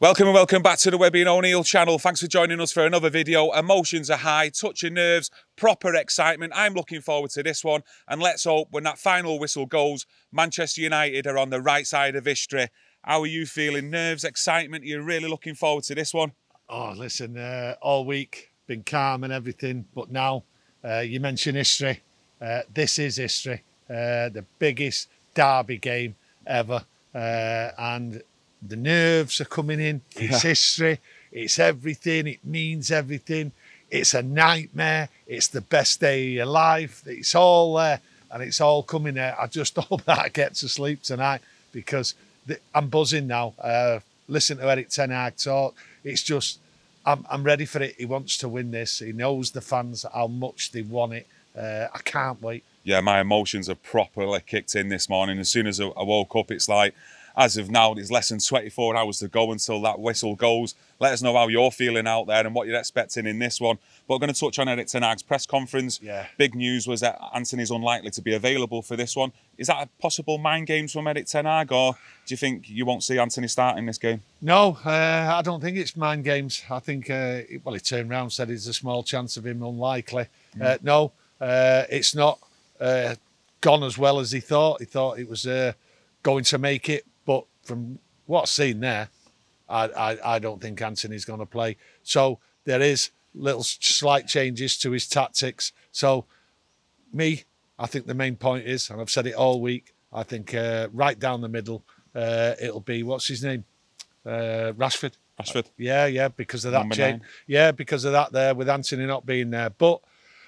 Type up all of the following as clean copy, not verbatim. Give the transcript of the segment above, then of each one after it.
Welcome and welcome back to the Webby O'Neill channel. Thanks for joining us for another video. Emotions are high, touching nerves, proper excitement. I'm looking forward to this one. And let's hope when that final whistle goes, Manchester United are on the right side of history. How are you feeling? Nerves, excitement? Are you really looking forward to this one? Oh, listen, all week, been calm and everything. But now, you mentioned history. This is history. The biggest derby game ever. And the nerves are coming in. It's history. It's everything. It means everything. It's a nightmare. It's the best day of your life. It's all there, and it's all coming there. I just hope that I get to sleep tonight because I'm buzzing now. Listen to Erik Ten Hag talk. It's just, I'm ready for it. He wants to win this. He knows the fans, how much they want it. I can't wait. Yeah, my emotions have properly kicked in this morning. As soon as I woke up, it's like, as of now, there's less than 24 hours to go until that whistle goes. Let us know how you're feeling out there and what you're expecting in this one. But I'm going to touch on Erik Ten Hag's press conference. Yeah. Big news was that Antony's unlikely to be available for this one. Is that a possible mind games from Erik Ten Hag, or do you think you won't see Antony starting this game? No, I don't think it's mind games. I think, well, he turned around and said there's a small chance of him unlikely. No, it's not gone as well as he thought. He thought it was going to make it. But from what's seen there, I don't think Antony's going to play. So there is little slight changes to his tactics. So I think the main point is, and I've said it all week, I think right down the middle, it'll be, what's his name? Rashford. Rashford. Yeah, because of that change. Yeah, because of that there, with Antony not being there. But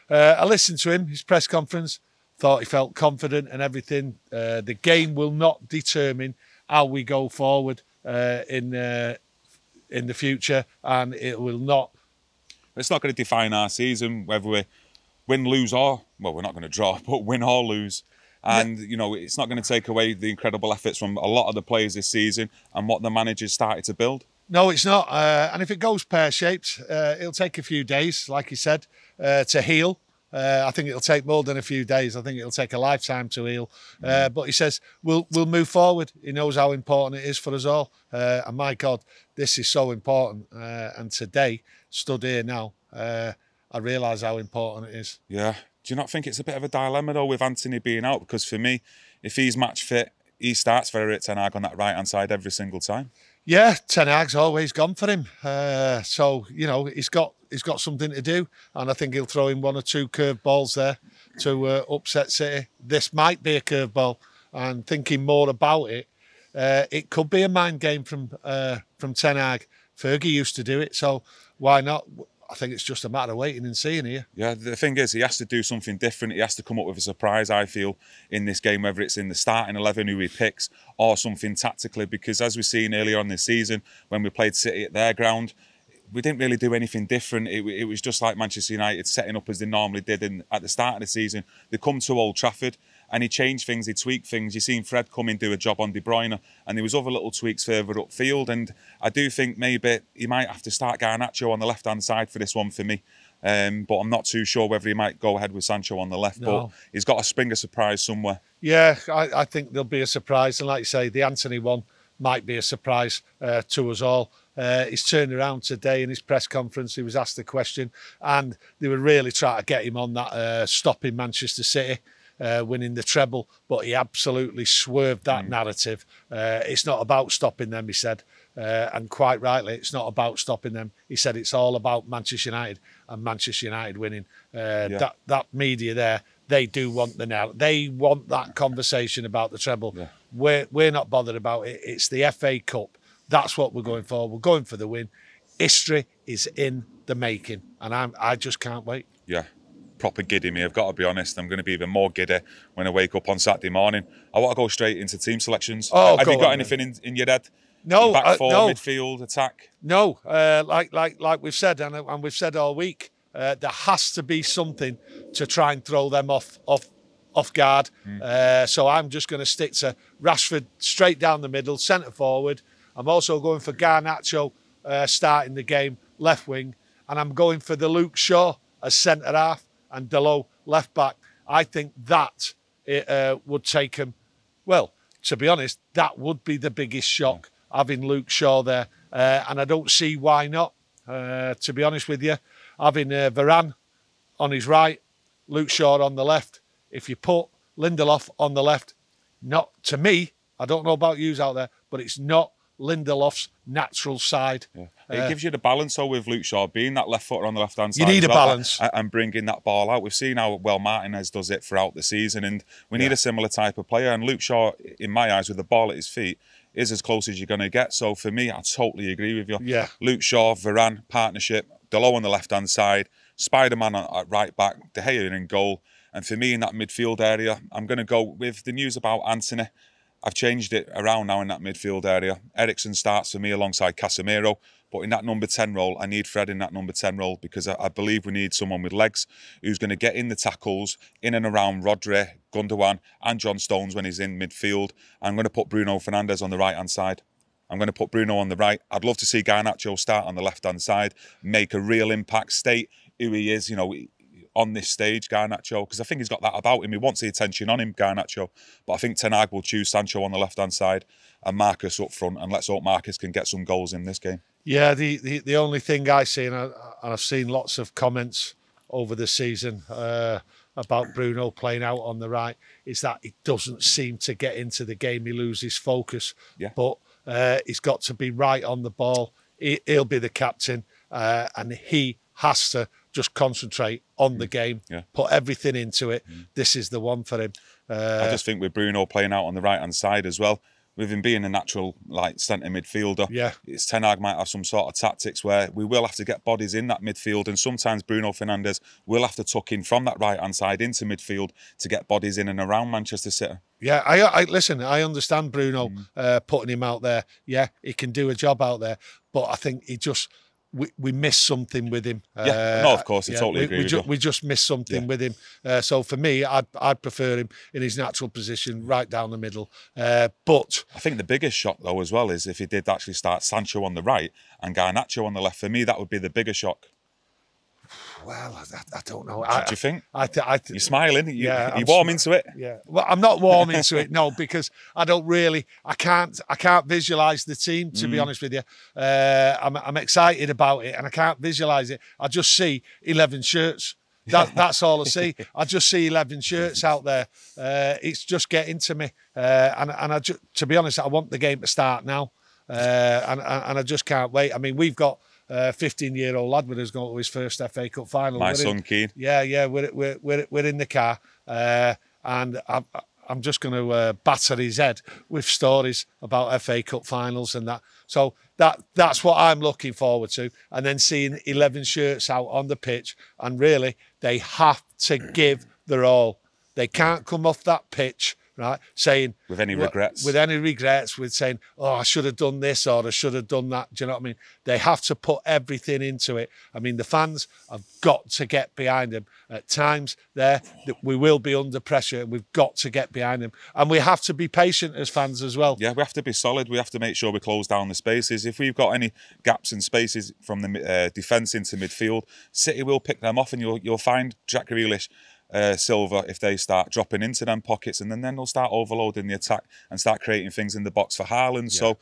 I listened to him, his press conference, thought he felt confident and everything. The game will not determine how we go forward in the future, and it will not. It's not going to define our season, whether we win, lose, or, well, we're not going to draw, but win or lose. And, you know, it's not going to take away the incredible efforts from a lot of the players this season and what the manager's started to build. No, it's not. And if it goes pear-shaped, it'll take a few days, like he said, to heal. I think it'll take more than a few days. I think it'll take a lifetime to heal. But he says we'll move forward. He knows how important it is for us all. And my God, this is so important. And today, stood here now, I realise how important it is. Yeah. Do you not think it's a bit of a dilemma, though, with Antony being out? Because for me, if he's match fit, he starts for Erik Ten Hag on that right-hand side every single time. Yeah, Ten Hag's always gone for him. So, you know, he's got something to do. And I think he'll throw in one or two curved balls there to upset City. This might be a curve ball. And thinking more about it, it could be a mind game from Ten Hag. Fergie used to do it, so why not? I think it's just a matter of waiting and seeing here. Yeah, the thing is, he has to do something different. He has to come up with a surprise, I feel, in this game, whether it's in the starting 11 who he picks or something tactically, because as we've seen earlier on this season, when we played City at their ground, we didn't really do anything different. It was just like Manchester United setting up as they normally did at the start of the season. They come to Old Trafford and he changed things, he tweaked things. You've seen Fred come in, do a job on De Bruyne, and there was other little tweaks further upfield. And I do think maybe he might have to start Garnacho on the left-hand side for this one for me. But I'm not too sure whether he might go ahead with Sancho on the left. No. But he's got to spring a surprise somewhere. Yeah, I think there'll be a surprise. And like you say, the Antony one might be a surprise to us all. He's turned around today in his press conference. He was asked the question, and they were really trying to get him on that stopping Manchester City, winning the treble, but he absolutely swerved that narrative. It's not about stopping them, he said, and quite rightly, it's not about stopping them. He said it's all about Manchester United and Manchester United winning. That media there, they do want the narrative. They want that conversation about the treble. Yeah. We're not bothered about it. It's the FA Cup. That's what we're going for. We're going for the win. History is in the making, and I just can't wait. Yeah. Proper giddy me, I've got to be honest. I'm going to be even more giddy when I wake up on Saturday morning. I want to go straight into team selections. Have you got anything in your head? No. Back four, no. midfield, attack? No. Like we've said, and we've said all week, there has to be something to try and throw them off guard. So I'm just going to stick to Rashford straight down the middle, centre forward. I'm also going for Garnacho starting the game, left wing. And I'm going for the Luke Shaw as centre half and Delo left back. I think that would take him, well, to be honest, that would be the biggest shock, having Luke Shaw there and I don't see why not. To be honest with you, having Varane on his right, Luke Shaw on the left. If you put Lindelof on the left, not to me, I don't know about yous out there, but it's not Lindelof's natural side. Yeah. It gives you the balance, though, with Luke Shaw being that left footer on the left-hand side. You need a balance. And bringing that ball out. We've seen how well Martinez does it throughout the season, and we need a similar type of player. And Luke Shaw, in my eyes, with the ball at his feet, is as close as you're going to get. So for me, I totally agree with you. Yeah. Luke Shaw, Varane, partnership, Delo on the left-hand side, Spider-Man at right back, De Gea in goal. And for me, in that midfield area, I'm going to go with the news about Antony. I've changed it around now in that midfield area. Eriksen starts for me alongside Casemiro. But in that number 10 role, I need Fred in that number 10 role, because I believe we need someone with legs who's going to get in the tackles, in and around Rodri, Gundogan and John Stones when he's in midfield. I'm going to put Bruno Fernandes on the right-hand side. I'm going to put Bruno on the right. I'd love to see Garnacho start on the left-hand side, make a real impact, state who he is, you know, on this stage, Garnacho, because I think he's got that about him. He wants the attention on him, Garnacho. But I think Ten Hag will choose Sancho on the left-hand side and Marcus up front, and let's hope Marcus can get some goals in this game. Yeah, the only thing I see, and I've seen lots of comments over the season about Bruno playing out on the right, is that he doesn't seem to get into the game. He loses focus. Yeah. But he's got to be right on the ball. He'll be the captain, and he has to just concentrate on the game, put everything into it. This is the one for him. I just think with Bruno playing out on the right-hand side as well, with him being a natural centre midfielder, it's Ten Hag might have some sort of tactics where we will have to get bodies in that midfield, and sometimes Bruno Fernandes will have to tuck in from that right-hand side into midfield to get bodies in and around Manchester City. Yeah, I listen, I understand Bruno putting him out there. Yeah, he can do a job out there, but I think he just... We miss something with him. No, of course, I totally agree with you. We just miss something with him. So for me, I'd prefer him in his natural position, right down the middle. But I think the biggest shock, though, as well, is if he did actually start Sancho on the right and Garnacho on the left. For me, that would be the bigger shock. Well, I don't know. What do you think? You're smiling. You're warm into it. Yeah. Well, I'm not warm into it, no, because I don't really. I can't visualise the team, to be honest with you. I'm excited about it, and I can't visualise it. I just see 11 shirts. That's all I see. I just see 11 shirts out there. It's just getting to me, and to be honest, I want the game to start now, and I just can't wait. I mean, we've got 15-year-old lad with us going to his first FA Cup final. My son Keane. Yeah, we're in the car, and I'm just going to batter his head with stories about FA Cup finals and that. So that's what I'm looking forward to, and then seeing 11 shirts out on the pitch, and really they have to give their all. They can't come off that pitch, right, saying... With any regrets. With saying, oh, I should have done this or I should have done that. Do you know what I mean? They have to put everything into it. I mean, the fans have got to get behind them. At times, we will be under pressure, and we've got to get behind them. And we have to be patient as fans as well. Yeah, we have to be solid. We have to make sure we close down the spaces. If we've got any gaps and spaces from the defence into midfield, City will pick them off, and you'll find Jack Grealish, Silva, if they start dropping into them pockets, and then they'll start overloading the attack and start creating things in the box for Haaland. So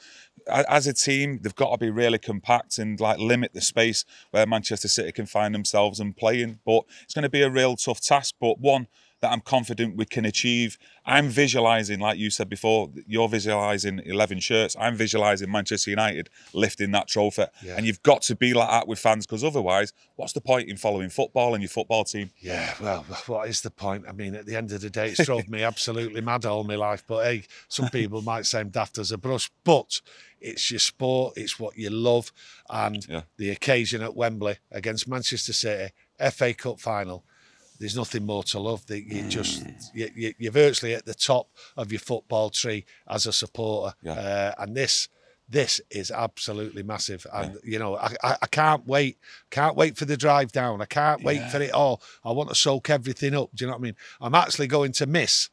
as a team, they've got to be really compact and limit the space where Manchester City can find themselves and playing. But it's going to be a real tough task, but one that I'm confident we can achieve. I'm visualising, like you said before, you're visualising 11 shirts. I'm visualising Manchester United lifting that trophy. Yeah. And you've got to be like that with fans, because otherwise, what's the point in following football and your football team? Yeah, well, what is the point? I mean, at the end of the day, it's drove me absolutely mad all my life. But hey, some people might say I'm daft as a brush, but it's your sport, it's what you love. And the occasion at Wembley against Manchester City, FA Cup final, there's nothing more to love. You're virtually at the top of your football tree as a supporter. Yeah. And this is absolutely massive. And, you know, I can't wait. Can't wait for the drive down. I can't wait for it all. I want to soak everything up. Do you know what I mean? I'm actually going to miss,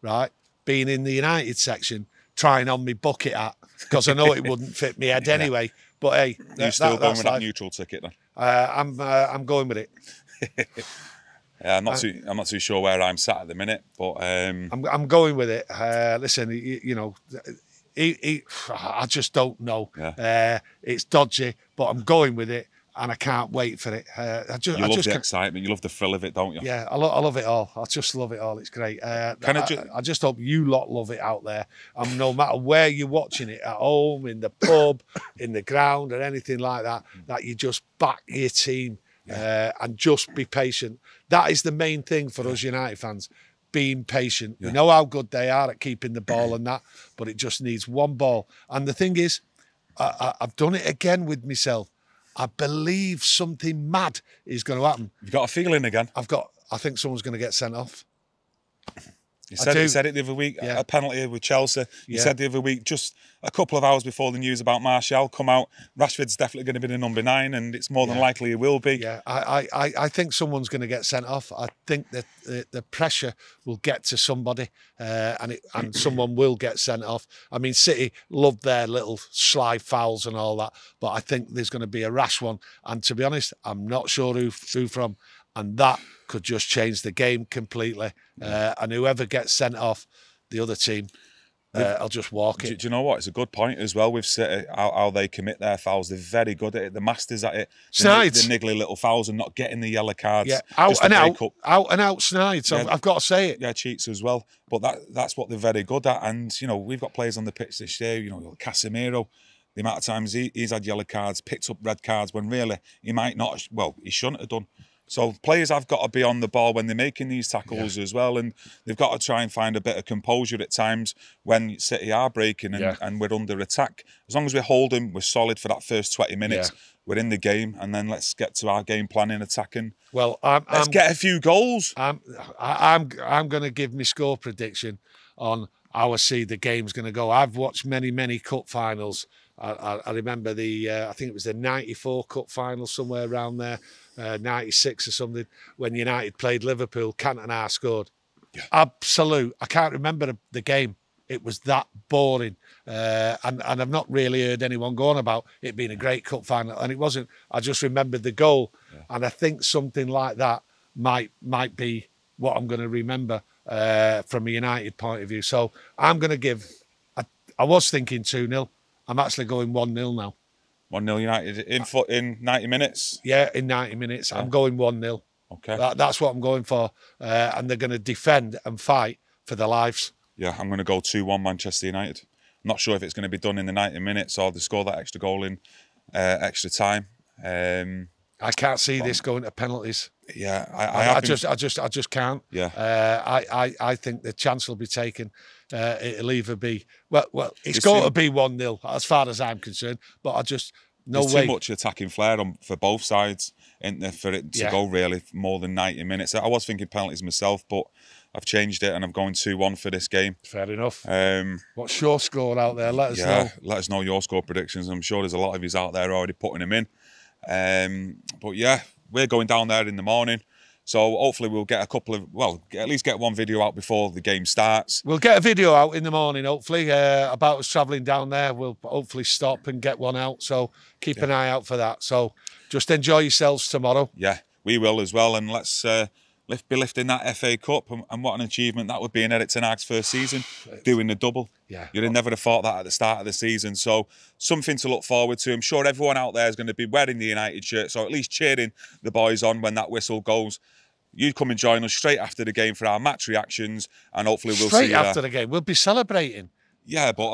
right, being in the United section, trying on my bucket hat, because I know it wouldn't fit me head anyway. But hey, you're still going with that neutral ticket then? I'm going with it. Yeah, I'm not too sure where I'm sat at the minute, but I'm going with it. Listen, you know, I just don't know. Yeah. It's dodgy, but I'm going with it, and I can't wait for it. You love the excitement, you love the thrill of it, don't you? Yeah, I love it all. I just love it all. It's great. I just hope you lot love it out there. And no matter where you're watching it, at home, in the pub, in the ground, or anything like that, that you just back your team and just be patient. That is the main thing for us United fans. Being patient. We know how good they are at keeping the ball and that, but it just needs one ball. And the thing is, I've done it again with myself. I believe something mad is going to happen. You've got a feeling again? I think someone's going to get sent off. You said it the other week, a penalty with Chelsea. You said the other week, just a couple of hours before the news about Martial come out, Rashford's definitely going to be the number 9, and it's more than likely he will be. Yeah, I think someone's going to get sent off. I think that the pressure will get to somebody, and someone will get sent off. I mean, City loved their little sly fouls and all that, but I think there's going to be a rash one. And to be honest, I'm not sure who from, and that could just change the game completely. And whoever gets sent off, the other team, I'll just walk it. Do you know what? It's a good point as well with City, how they commit their fouls. They're very good at it. The masters at it. The niggly little fouls and not getting the yellow cards. Yeah, out and out Snides. So I've got to say it. Yeah, cheats as well. But that's what they're very good at. And, you know, we've got players on the pitch this year, you know, Casemiro, the amount of times he's had yellow cards, picked up red cards when really he might not, well, he shouldn't have done. So players have got to be on the ball when they're making these tackles as well, and they've got to try and find a bit of composure at times when City are breaking and we're under attack. As long as we hold them, we're solid for that first 20 minutes. We're in the game, and then let's get to our game plan in attacking. Well, let's get a few goals. I'm going to give my score prediction on how I see the game's going to go. I've watched many cup finals. I remember I think it was the '94 cup final, somewhere around there. 96 or something, when United played Liverpool. Cantona scored. Absolute. I can't remember the game. It was that boring. And I've not really heard anyone going about it being a great cup final. And it wasn't. I just remembered the goal. And I think something like that might be what I'm going to remember from a United point of view. So I'm going to give, I was thinking 2-0. I'm actually going 1-0 now. 1-0 United in 90 minutes? Yeah, in 90 minutes. I'm going 1-0. Okay. That's what I'm going for. And they're going to defend and fight for their lives. Yeah, I'm going to go 2-1 Manchester United. I'm not sure if it's going to be done in the 90 minutes or they score that extra goal in extra time. I can't see this going to penalties. Yeah, I just can't. Yeah. I think the chance will be taken. It'll either be it's got to be 1-0 as far as I'm concerned. But there's too much attacking flair for both sides, isn't there, for it to go really more than 90 minutes. I was thinking penalties myself, but I've changed it and I'm going 2-1 for this game. Fair enough. What's your score out there? Let us know. Let us know your score predictions. I'm sure there's a lot of yous out there already putting them in. But yeah, we're going down there in the morning. So hopefully we'll get at least get one video out before the game starts. We'll get a video out in the morning, hopefully, about us travelling down there. We'll hopefully stop and get one out. So keep an eye out for that. So just enjoy yourselves tomorrow. Yeah, we will as well. And let's be lifting that FA Cup. And what an achievement that would be in Erik Ten Hag's first season, doing the double. Yeah. You'd never have thought that at the start of the season. So something to look forward to. I'm sure everyone out there is going to be wearing the United shirt, so at least cheering the boys on when that whistle goes. You come and join us straight after the game for our match reactions, and hopefully we'll see you straight after the game. We'll be celebrating. Yeah, but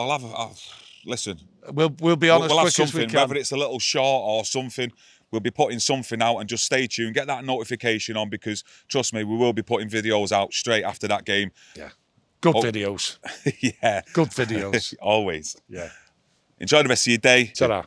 listen. We'll be on as quick as we can. Whether it's a little short or something, we'll be putting something out, and just stay tuned. Get that notification on, because trust me, we will be putting videos out straight after that game. Yeah. Good videos. Yeah. Good videos. Always. Yeah. Enjoy the rest of your day. Ta-ra.